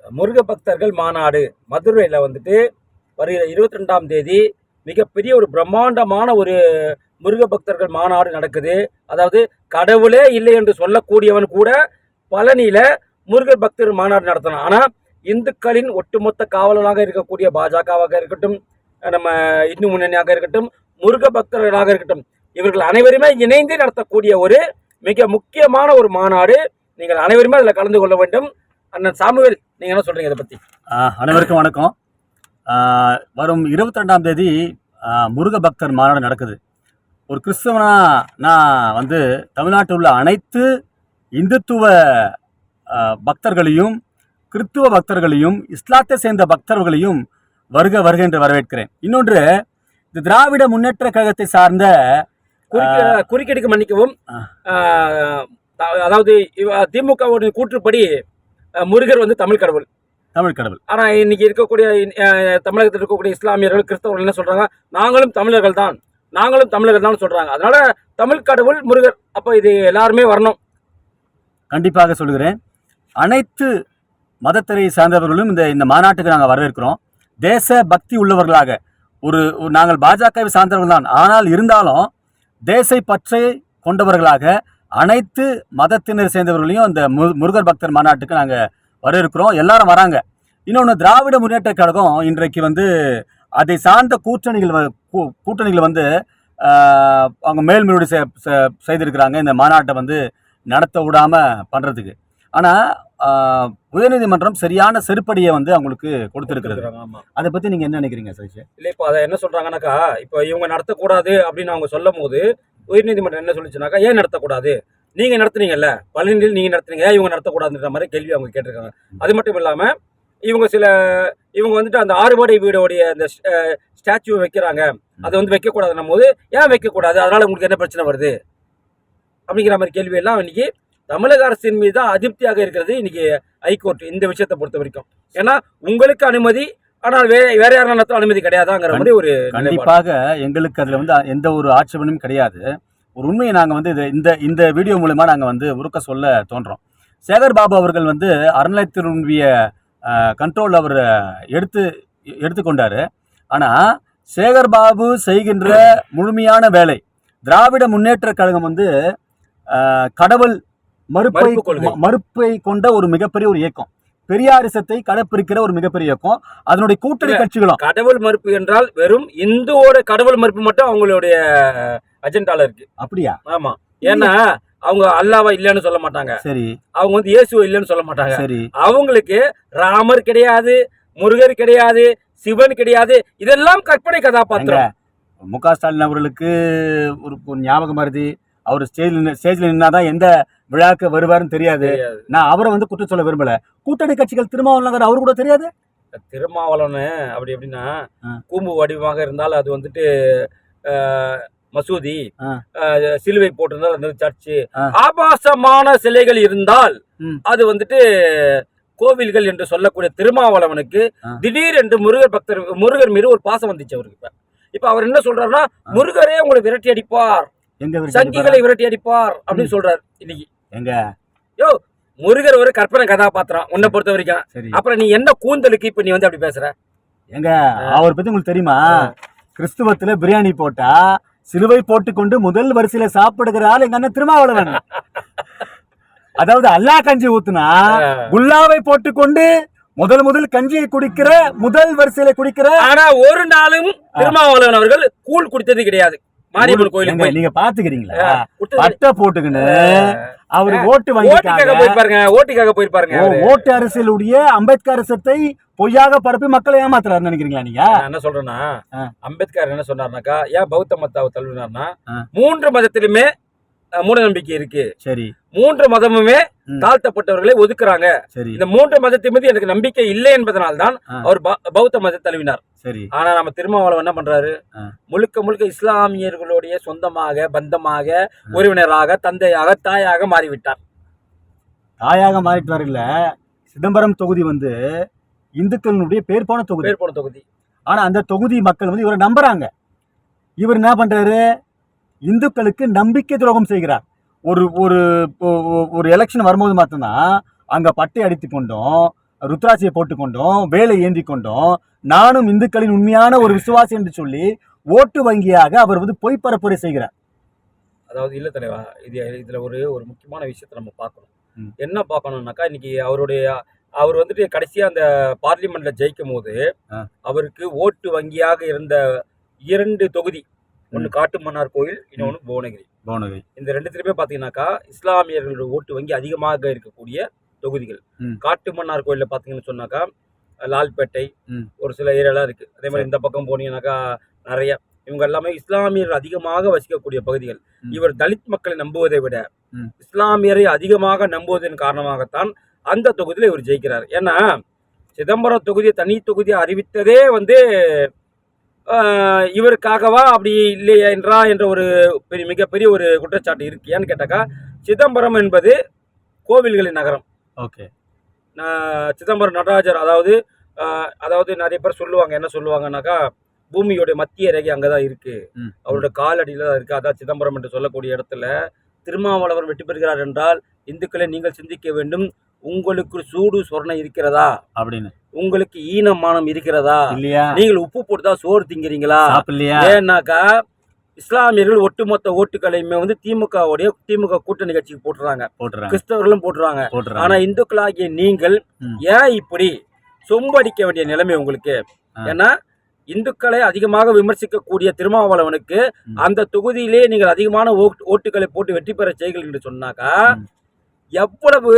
முருக பக்தர்கள் மாநாடு மதுரையில் வந்துட்டு வருகிற 22ஆம் தேதி மிகப்பெரிய ஒரு பிரம்மாண்டமான ஒரு முருக பக்தர்கள் மாநாடு நடக்குது. அதாவது கடவுளே இல்லை என்று சொல்லக்கூடியவன் கூட பழனியில் முருகர் பக்தர் மாநாடு நடத்தணும். ஆனால் இந்துக்களின் ஒட்டுமொத்த காவலனாக இருக்கக்கூடிய பாஜகவாக இருக்கட்டும், நம்ம இந்து முன்னணியாக இருக்கட்டும், முருக பக்தர்களாக இருக்கட்டும், இவர்கள் அனைவருமே இணைந்து நடத்தக்கூடிய ஒரு மிக முக்கியமான ஒரு மாநாடு. நீங்கள் அனைவருமே அதில் கலந்து கொள்ள வேண்டும். அண்ணன் சாமுவேல், நீங்கள் என்ன சொல்கிறீங்க இதை பற்றி? அனைவருக்கும் வணக்கம். வரும் 22ஆம் தேதி முருக பக்தர் மாநாடு நடக்குது. ஒரு கிறிஸ்தவனா நான் தமிழ்நாட்டில் உள்ள அனைத்து இந்துத்துவ பக்தர்களையும், கிறிஸ்துவ பக்தர்களையும், இஸ்லாத்தை சேர்ந்த பக்தர்களையும் வருக வருக என்று வரவேற்கிறேன். இன்னொன்று, இந்த திராவிட முன்னேற்ற கழகத்தை சார்ந்த குறுக்கீடுக்கு மன்னிக்கவும், அதாவது திமுகவுடைய கூற்றுப்படி முருகர் தமிழ் கடவுள். ஆனால் இன்னைக்கு இருக்கக்கூடிய தமிழகத்தில் இருக்கக்கூடிய இஸ்லாமியர்கள், கிறிஸ்தவர்கள் என்ன சொல்றாங்க? நாங்களும் தமிழர்கள் தான் சொல்றாங்க. அதனால தமிழ் கடவுள் முருகர். அப்போ இது எல்லாருமே வரணும். கண்டிப்பாக சொல்கிறேன். அனைத்து மதத்தினை சார்ந்தவர்களும் இந்த மாநாட்டுக்கு நாங்கள் வரவேற்கிறோம். தேச பக்தி உள்ளவர்களாக நாங்கள் பாஜகவை சார்ந்தவர்கள் தான், ஆனால் இருந்தாலும் தேச பற்றை கொண்டவர்களாக அனைத்து மதத்தினர் சேர்ந்தவர்களையும் அந்த முருகர் பக்தர் மாநாட்டுக்கு நாங்கள் வரவேற்கிறோம். எல்லாரும் வராங்க. இன்னொன்று, திராவிட முன்னேற்ற கழகம் இன்றைக்கு அதை சார்ந்த கூட்டணிகள் அவங்க மேல்முறையீடு செய்திருக்கிறாங்க இந்த மாநாட்டை நடத்த விடாமல் பண்ணுறதுக்கு. ஆனால் உயர்நீதிமன்றம் சரியான செருப்படியை அவங்களுக்கு கொடுத்துருக்கிறது. அதை பற்றி நீங்கள் என்ன நினைக்கிறீங்க சதீஷ்? இல்லை, இப்போ அதை என்ன சொல்கிறாங்கன்னாக்கா, இப்போ இவங்க நடத்தக்கூடாது அப்படின்னு அவங்க சொல்லும் போது உயர்நீதிமன்றம் என்ன சொல்லிச்சுனாக்கா, ஏன் நடத்தக்கூடாது? நீங்கள் நடத்துனீங்கல்ல, பழனியில் நீங்கள் நடத்துனீங்க, இவங்க நடத்தக்கூடாதுன்ற மாதிரி கேள்வி அவங்க கேட்டிருக்காங்க. அது மட்டும் இல்லாமல் இவங்க அந்த ஆறுபடை வீடோடைய அந்த ஸ்டாச்சுவை வைக்கிறாங்க, அதை வைக்கக்கூடாதுன்னும் போது ஏன் வைக்கக்கூடாது, அதனால் உங்களுக்கு என்ன பிரச்சனை வருது அப்படிங்கிற மாதிரி கேள்வியெல்லாம் இன்னைக்கு தமிழக அரசின் மீது தான் அதிருப்தியாக இருக்கிறது இன்னைக்கு ஹைகோர்ட் இந்த விஷயத்தை பொறுத்த வரைக்கும். ஏன்னா உங்களுக்கு அனுமதி, ஆனால் வேற யாரும் நடத்த அனுமதி கிடையாதாங்கிற மாதிரி ஒரு. கண்டிப்பாக எங்களுக்கு அதில் எந்த ஒரு ஆட்சேபனும் கிடையாது. ஒரு உண்மையை நாங்கள் இந்த வீடியோ மூலமா நாங்கள் உருக்க சொல்ல தோன்றோம். சேகர் பாபு அவர்கள் அறநிலையத்தினுடைய கண்ட்ரோல் அவர் எடுத்துக்கொண்டார். ஆனால் சேகர் பாபு செய்கின்ற முழுமையான வேலை, திராவிட முன்னேற்ற கழகம் கடவுள் மறுப்பை கொண்ட ஒரு மிகப்பெரிய ஒரு இயக்கம், பெரியாரிசத்தை கடைப்பிடிக்கிற ஒரு மிகப்பெரிய இயக்கம். அதனுடைய கூட்டணி கட்சிகளும் கடவுள் மறுப்பு என்றால் வெறும் இந்துவோட கடவுள் மறுப்பு மட்டும் அவங்களுடைய அஜெண்டால இருக்கு. அப்படியா? ஆமா. ஏன்னா அவங்க அல்லாஹ்வை இல்லைன்னு சொல்ல மாட்டாங்க. சரி. அவங்க இயேசுவை இல்லைன்னு சொல்ல மாட்டாங்க. சரி. அவங்களுக்கு ராமர் கிடையாது, முருகர் கிடையாது, சிவன் கிடையாது, இதெல்லாம் கற்பனை கதாபாத்திரம். முக ஸ்டாலின் அவர்களுக்கு ஒரு ஞாபகம் வருது, அவர் ஸ்டேஜில் நின்னாதான் எந்த விழாக்கு வருவாருன்னு தெரியாது. நான் அவரை குற்றம் சொல்ல விரும்பல. கூட்டணி கட்சிகள் திருமாவளவன் அவரு கூட தெரியாது. திருமாவளவன் அப்படி எப்படின்னா, கூம்பு வடிவமாக இருந்தால் அது மசூதி, சிலுவை போட்டிருந்தால் அது சர்ச்சு, ஆபாசமான சிலைகள் இருந்தால் அது கோவில்கள் என்று சொல்லக்கூடிய திருமாவளவனுக்கு திடீர் என்று முருகர் மீது ஒரு பாசம் வந்துச்சு அவருக்கு. இப்ப அவர் என்ன சொல்றாருன்னா, முருகரே உங்களை விரட்டி அடிப்பார், சங்கிகளை விரட்டி அடிப்பார் அப்படின்னு சொல்றாரு இன்னைக்கு. எங்க யோ, முருகர் ஒரு கற்பனை கதாபாத்திரம் உன்னை பொறுத்த வரைக்கும். அப்புறம் நீ என்ன கூந்தலுக்கு இப்ப நீ அப்படி பேசுற? எங்க அவர் பத்தி உங்களுக்கு தெரியுமா? கிறிஸ்துவத்துல பிரியாணி போட்டா சிலுவை போட்டுக்கொண்டு முதல் வரிசையில சாப்பிடுகிற ஆள் எங்க அண்ணன் திருமாவளவன். அதாவது அல்லா கஞ்சி ஊத்துனா குல்லாவை போட்டுக்கொண்டு முதல் கஞ்சியை குடிக்கிற, முதல் வரிசையில குடிக்கிற. ஆனா ஒரு நாளும் திருமாவளவன் அவர்கள் கூழ் குடித்தது கிடையாது. மாரியம்மன் கோயிலுக்கு நீங்க பாத்துக்கிறீங்களா? பட்டை போட்டுக்கின்னு அவரு ஓட்டுக்காக போயிருப்பாருங்க. ஓட்டு அரசியலுடைய அம்பேத்கர் அரசத்தை பொய்யாக பரப்பி மக்களை ஏமாத்துறாரு நினைக்கிறீங்களா நீங்க? என்ன சொல்றேன்னா, அம்பேத்கர் என்ன சொன்னார்னாக்கா, ஏன் பௌத்த மத்தாவை தள்ளினார்னா, 3 மதத்திலுமே மூட நம்பிக்கை இருக்கு. சரி. 3 மதமுமே தாழ்த்தப்பட்டவர்களை ஒதுக்குறாங்க. இந்த 3 மதத்தின் மீது எனக்கு நம்பிக்கை இல்லை என்பதனால்தான் அவர் பௌத்த மதத்தை தழுவினார். சரி. ஆனா நம்ம திருமாவளவன் என்ன பண்றாரு, முழுக்க இஸ்லாமியர்களுடைய சொந்தமாக, பந்தமாக, உறவினராக, தந்தையாக, தாயாக மாறிவிட்டார். தாயாக மாறிட்டார் இல்ல. சிதம்பரம் தொகுதி இந்துக்களுடைய பேர் போன தொகுதி. ஆனா அந்த தொகுதி மக்கள் இவரை நம்புறாங்க. இவர் என்ன பண்றாரு, இந்துக்களுக்கு நம்பிக்கை துரோகம் செய்கிறார். ஒரு ஒரு எலெக்ஷன் வரும்போது மட்டும்தான் அங்க பட்டை அடித்து கொண்டும் ருத்ராட்சியை போட்டுக்கொண்டோம், வேலை ஏந்தி கொண்டோம், நானும் இந்துக்களின் உண்மையான ஒரு விசுவாசி என்று சொல்லி ஓட்டு வங்கியாக அவர் வந்து பொய் பரப்புரை செய்கிறார். அதாவது இல்ல தலைவா, இதுல ஒரு ஒரு முக்கியமான விஷயத்தை நம்ம பார்க்கணும். ம். என்ன பார்க்கணும்னாக்கா, இன்னைக்கு அவர் வந்துட்டு கடைசியா அந்த பார்லிமெண்ட்ல ஜெயிக்கும் போது அவருக்கு ஓட்டு வங்கியாக இருந்த 2 தொகுதி, ஒன்னு காட்டுமன்னார் கோயில், இன்னொன்னு புவனகிரி. இந்த 2த்துலயுமே பாத்தீங்கன்னாக்கா இஸ்லாமியர்களோட ஓட்டு வங்கி அதிகமாக இருக்கக்கூடிய தொகுதிகள். காட்டுமன்னார் கோயில்ல பாத்தீங்கன்னு சொன்னாக்கா லால்பேட்டை, ஒரு சில ஏரியாலாம் இருக்கு. அதே மாதிரி இந்த பக்கம் போனீங்கன்னாக்கா நிறைய, இவங்க எல்லாமே இஸ்லாமியர்கள் அதிகமாக வசிக்கக்கூடிய பகுதிகள். இவர் தலித் மக்களை நம்புவதை விட இஸ்லாமியரை அதிகமாக நம்புவதன் காரணமாகத்தான் அந்த தொகுதியில் இவர் ஜெயிக்கிறார். ஏன்னா சிதம்பரம் தொகுதியை தனி தொகுதியை அறிவித்ததே வந்து இவருக்காகவா அப்படி இல்லையா என்றா என்ற ஒரு மிகப்பெரிய ஒரு குற்றச்சாட்டு இருக்கு. ஏன்னு கேட்டாக்கா, சிதம்பரம் என்பது கோவில்களின் நகரம். ஓகே. சிதம்பரம் நடராஜர், அதாவது நிறைய பேர் சொல்லுவாங்க, என்ன சொல்லுவாங்கன்னாக்கா, பூமியோட மத்திய ரேகை அங்கதான் இருக்கு, அவரோட காலடியில தான் இருக்கு. அதான் சிதம்பரம் என்று சொல்லக்கூடிய இடத்துல திருமாவளவன் வெற்றி பெறுகிறார் என்றால், இந்துக்களை நீங்கள் சிந்திக்க வேண்டும், உங்களுக்கு சூடு சொரணை இருக்கிறதா அப்படின்னு, உங்களுக்கு ஈனமானம் இருக்கிறதா இல்லையா, நீங்கள் உப்பு போட்டுதான் சோறு திங்கிறீங்களா இல்லையா. ஏன்னாக்கா இஸ்லாமியர்கள் ஒட்டுமொத்த ஓட்டுகளையுமே வந்து திமுக கூட்டணி கட்சிக்கு போட்டுறாங்க, கிறிஸ்தவர்களும் போட்டுறாங்க. ஆனா இந்துக்களாகிய நீங்கள் ஏன் இப்படி சொம்படிக்க வேண்டிய நிலைமை உங்களுக்கு? ஏன்னா இந்துக்களை அதிகமாக விமர்சிக்கக்கூடிய திருமாவளவனுக்கு அந்த தொகுதியிலே நீங்கள் அதிகமான ஓட்டுகளை போட்டு வெற்றி பெற செய்கள் என்று சொன்னாக்கா எவ்வளவு,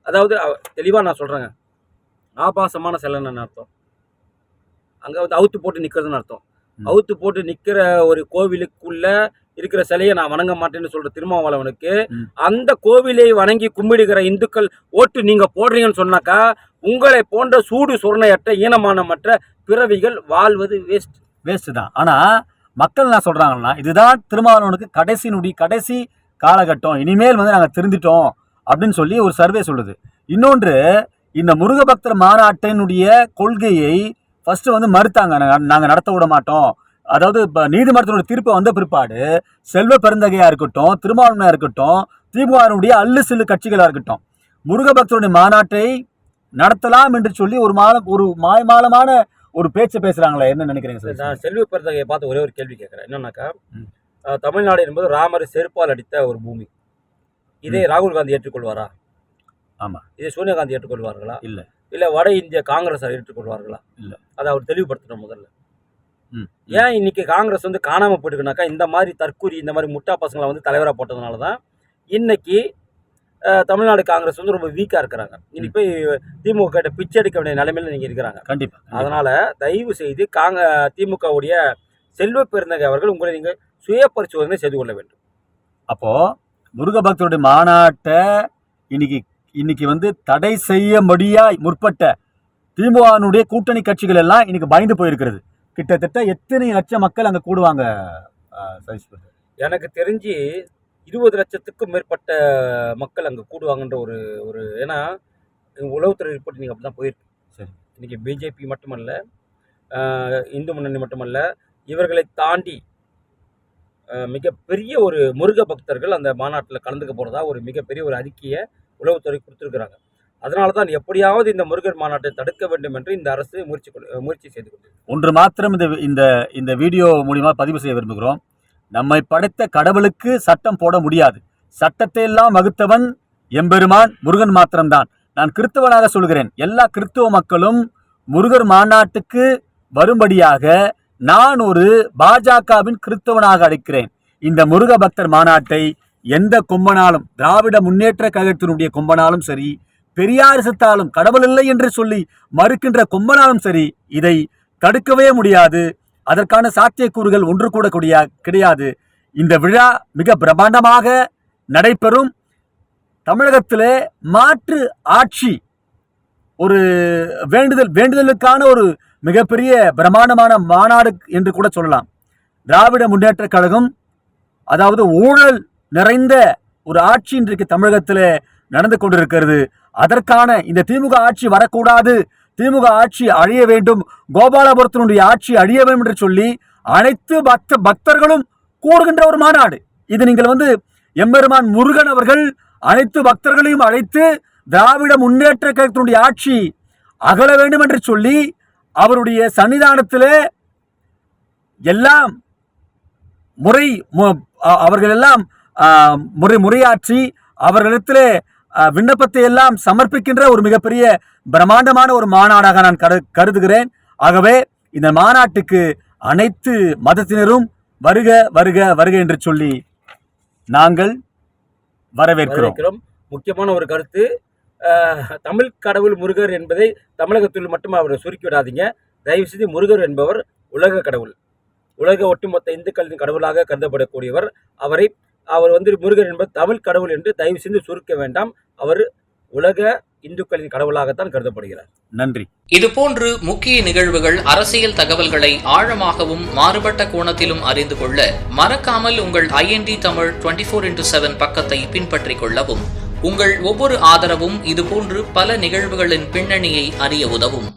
அதாவது தெளிவா நான் சொல்றேங்க, ஆபாசமான செலன்னு அர்த்தம். அங்க வந்து அவுத்து போட்டு நிக்கிறதுன்னு அர்த்தம். அவுத்து போட்டு நிக்கிற ஒரு கோவிலுக்குள்ள இருக்கிற சிலையை நான் வணங்க மாட்டேன்னு சொல்ற திருமாவளவனுக்கு அந்த கோவிலை வணங்கி கும்பிடுகிற இந்துக்கள் ஓட்டு நீங்க போடுறீங்கன்னு சொன்னாக்கா உங்களை போன்ற சூடு சுரணயற்ற ஈனமானமற்ற பிறவிகள் வாழ்வது வேஸ்ட் தான். ஆனா மக்கள் என்ன சொல்றாங்கன்னா, இதுதான் திருமாவளவனுக்கு கடைசி காலகட்டம், இனிமேல் வந்து நாங்க திருந்திட்டோம் அப்படின்னு சொல்லி ஒரு சர்வே சொல்லுது. இன்னொன்று, இந்த முருகபக்தர் மாநாட்டினுடைய கொள்கையை ஃபர்ஸ்ட் வந்து மறுத்தாங்க, நாங்க நடத்த விட மாட்டோம். அதாவது நீதிமன்றத்தினுடைய தீர்ப்பு வந்த பிற்பாடு செல்வ பெருந்தகையா இருக்கட்டும், திருமாவளவனா இருக்கட்டும், திமுகவுடைய அல்லு சில்லு கட்சிகளா இருக்கட்டும், முருகபக்தருடைய மாநாட்டை நடத்தலாம் என்று சொல்லி ஒரு மாயமாலமான ஒரு பேச்சு பேசுறாங்களே, என்ன நினைக்கிறீங்க சார்? நான் செல்வ பெருந்தகையை பார்த்து ஒரே ஒரு கேள்வி கேட்கிறேன். என்னன்னாக்கா, தமிழ்நாடு என்பது ராமர் செருப்பால் அடித்த ஒரு பூமி. இதை ராகுல் காந்தி ஏற்றுக்கொள்வாரா? ஆமா. இதை சோனியா காந்தி ஏற்றுக்கொள்வார்களா? இல்ல வட இந்திய காங்கிரஸ் ஏற்றுக்கொள்வார்களா? இல்ல. அதை அவர் தெளிவுபடுத்தணும் முதல்ல. ஏன் இன்னைக்கு காங்கிரஸ் வந்து காணாம போயிட்டுனாக்கா, இந்த மாதிரி தற்கூரி, இந்த மாதிரி முட்டா பசங்களை வந்து தலைவராக போட்டதுனால தான் இன்னைக்கு தமிழ்நாடு காங்கிரஸ் வந்து ரொம்ப வீக்கா இருக்கிறாங்க. இன்னைக்கு போய் திமுக கிட்ட பிச்சை எடுக்க வேண்டிய நிலைமையில நீங்க இருக்கிறாங்க. கண்டிப்பா. அதனால தயவு செய்து திமுகவுடைய செல்வ பெருந்தகை அவர்கள் உங்களை நீங்க சுய பரிசோதனை செய்து கொள்ள வேண்டும். அப்போ முருக பக்தருடைய மாநாட்டை இன்னைக்கு வந்து தடை செய்யும்படியா முற்பட்ட திமுகனுடைய கூட்டணி கட்சிகள் எல்லாம் இன்னைக்கு பயந்து போயிருக்கிறது. கிட்டத்தட்ட எத்தனை லட்சம் மக்கள் அங்க கூடுவாங்க? எனக்கு தெரிஞ்சு 20 லட்சத்துக்கும் மேற்பட்ட மக்கள் அங்கே கூடுவாங்கன்ற ஒரு ஏன்னா உளவுத்துறை ரிப்போர்ட் நீங்கள் அப்படி தான் போயிருக்கு. சரி, இன்றைக்கி பிஜேபி மட்டுமல்ல, இந்து முன்னணி மட்டுமல்ல, இவர்களை தாண்டி மிகப்பெரிய ஒரு முருக பக்தர்கள் அந்த மாநாட்டில் கலந்துக்க போகிறதா ஒரு மிகப்பெரிய ஒரு அறிக்கையை உளவுத்துறை கொடுத்துருக்குறாங்க. அதனால தான் எப்படியாவது இந்த முருகர் மாநாட்டை தடுக்க வேண்டும் என்று இந்த அரசு முயற்சி செய்து கொண்டது. ஒன்று மாத்திரம் இந்த வீடியோ மூலியமாக பதிவு செய்ய விரும்புகிறோம். நம்மை படைத்த கடவுளுக்கு சட்டம் போட முடியாது. சட்டத்தை எல்லாம் வகுத்தவன் எம்பெருமான் முருகன் மாத்திரம்தான். நான் கிறிஸ்தவனாக சொல்கிறேன், எல்லா கிறிஸ்தவ மக்களும் முருகர் மாநாட்டுக்கு வரும்படியாக நான் ஒரு பாஜகவின் கிறிஸ்தவனாக அழைக்கிறேன். இந்த முருக பக்தர் மாநாட்டை எந்த கொம்பனாலும், திராவிட முன்னேற்ற கழகத்தினுடைய கொம்பனாலும் சரி, பெரியார் சித்தாலும், கடவுள் இல்லை என்று சொல்லி மறுக்கின்ற கொம்பனாலும் சரி, இதை தடுக்கவே முடியாது. அதற்கான சாத்தியக்கூறுகள் ஒன்று கூட கிடையாது. இந்த விழா மிக பிரம்மாண்டமாக நடைபெறும். தமிழகத்திலே மாற்று ஆட்சி ஒரு வேண்டுதலுக்கான ஒரு மிகப்பெரிய பிரம்மாண்டமான மாநாடு என்று கூட சொல்லலாம். திராவிட முன்னேற்ற கழகம், அதாவது ஊழல் நிறைந்த ஒரு ஆட்சி இன்றைக்கு தமிழகத்திலே நடந்து கொண்டிருக்கிறது. அதற்கான இந்த திமுக ஆட்சி வரக்கூடாது, திமுக ஆட்சி அழிய வேண்டும், கோபாலபுரத்தினுடைய ஆட்சி அழிய வேண்டும் என்று சொல்லி அனைத்து பக்தர்களும் கூடுகின்ற ஒரு மாநாடு இது. நீங்கள் எம்பெருமான் முருகன் அவர்கள் அனைத்து பக்தர்களையும் அழைத்து திராவிட முன்னேற்ற கழகத்தினுடைய ஆட்சி அகல வேண்டும் என்று சொல்லி அவருடைய சன்னிதானத்திலே எல்லாம் அவர்கள் எல்லாம் முறையாற்றி அவர்களிடத்திலே விண்ணப்பத்தை எல்லாம் சமர்ப்பிக்கின்ற ஒரு மிகப்பெரிய பிரம்மாண்டமான ஒரு மாநாடாக நான் கருதுகிறேன். ஆகவே இந்த மாநாட்டுக்கு அனைத்து மதத்தினரும் வருக வருக வருக என்று சொல்லி நாங்கள் வரவேற்கிறோம். முக்கியமான ஒரு கருத்து, தமிழ் கடவுள் முருகர் என்பதை தமிழகத்தில் மட்டும் அவரை சுருக்கி விடாதீங்க. தயவு செய்து முருகர் என்பவர் உலக கடவுள், உலக ஒட்டுமொத்த இந்துக்களின் கடவுளாக கருதப்படக்கூடியவர். அவர் முருகர் என்பது தமிழ் கடவுள் என்று தயவு செய்து சுருக்க வேண்டாம். அவர் உலக இந்துக்களின் கடவுளாகத்தான் கருதப்படுகிறார். நன்றி. இதுபோன்று முக்கிய நிகழ்வுகள், அரசியல் தகவல்களை ஆழமாகவும் மாறுபட்ட கோணத்திலும் அறிந்து கொள்ள மறக்காமல் உங்கள் IND தமிழ் 24/7 பக்கத்தை பின்பற்றிக் கொள்ளவும். உங்கள் ஒவ்வொரு ஆதரவும் இதுபோன்று பல நிகழ்வுகளின் பின்னணியை அறிய உதவும்.